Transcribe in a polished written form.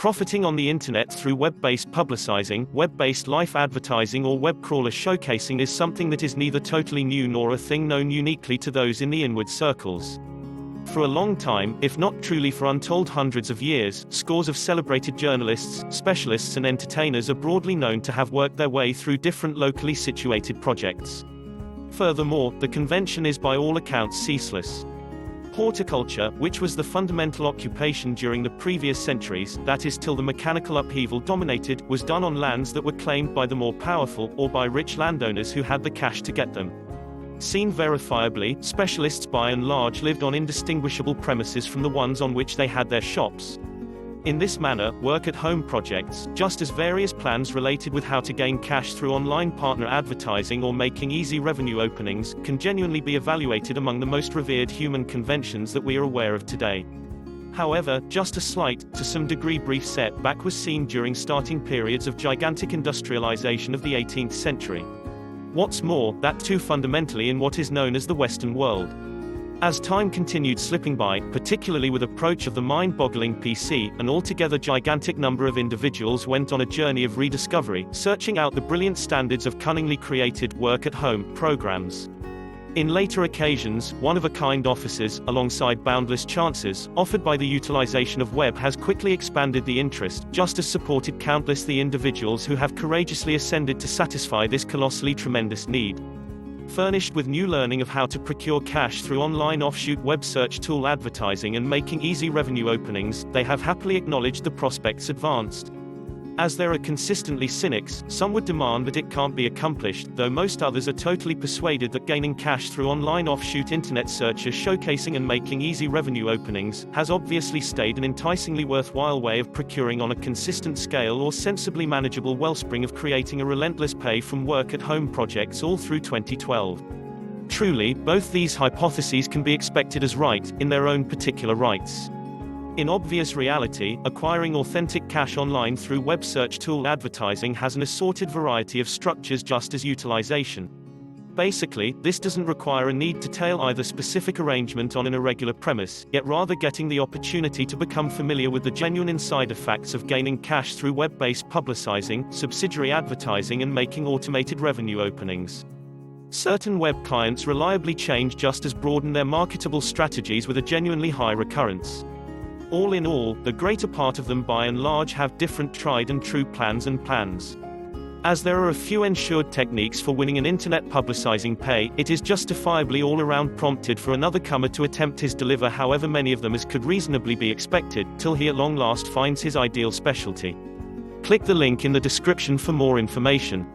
Profiting on the internet through web-based publicizing, web-based live advertising or web crawler showcasing is something that is neither totally new nor a thing known uniquely to those in the inward circles. For a long time, if not truly for untold hundreds of years, scores of celebrated journalists, specialists and entertainers are broadly known to have worked their way through different locally situated projects. Furthermore, the convention is by all accounts ceaseless. Horticulture, which was the fundamental occupation during the previous centuries, that is till the mechanical upheaval dominated, was done on lands that were claimed by the more powerful, or by rich landowners who had the cash to get them. Seen verifiably, specialists by and large lived on indistinguishable premises from the ones on which they had their shops. In this manner, work-at-home projects, just as various plans related with how to gain cash through online partner advertising or making easy revenue openings, can genuinely be evaluated among the most revered human conventions that we are aware of today. However, just a slight, to some degree brief setback was seen during starting periods of gigantic industrialization of the 18th century. What's more, that too fundamentally in what is known as the Western world. As time continued slipping by, particularly with approach of the mind-boggling PC, an altogether gigantic number of individuals went on a journey of rediscovery, searching out the brilliant standards of cunningly created, work-at-home programs. In later occasions, one-of-a-kind offices, alongside boundless chances, offered by the utilization of web has quickly expanded the interest, just as supported countless the individuals who have courageously ascended to satisfy this colossally tremendous need. Furnished with new learning of how to procure cash through online offshoot web search tool advertising and making easy revenue openings, they have happily acknowledged the prospects advanced. As there are consistently cynics, some would demand that it can't be accomplished, though most others are totally persuaded that gaining cash through online offshoot internet searches showcasing and making easy revenue openings, has obviously stayed an enticingly worthwhile way of procuring on a consistent scale or sensibly manageable wellspring of creating a relentless pay from work-at-home projects all through 2012. Truly, both these hypotheses can be expected as right, in their own particular rights. In obvious reality, acquiring authentic cash online through web search tool advertising has an assorted variety of structures just as utilization. Basically, this doesn't require a need to tail either specific arrangement on an irregular premise, yet rather getting the opportunity to become familiar with the genuine insider facts of gaining cash through web-based publicizing, subsidiary advertising and making automated revenue openings. Certain web clients reliably change just as broaden their marketable strategies with a genuinely high recurrence. All in all, the greater part of them by and large have different tried and true plans. As there are a few ensured techniques for winning an internet publicizing pay, it is justifiably all around prompted for another comer to attempt his deliver however many of them as could reasonably be expected, till he at long last finds his ideal specialty. Click the link in the description for more information.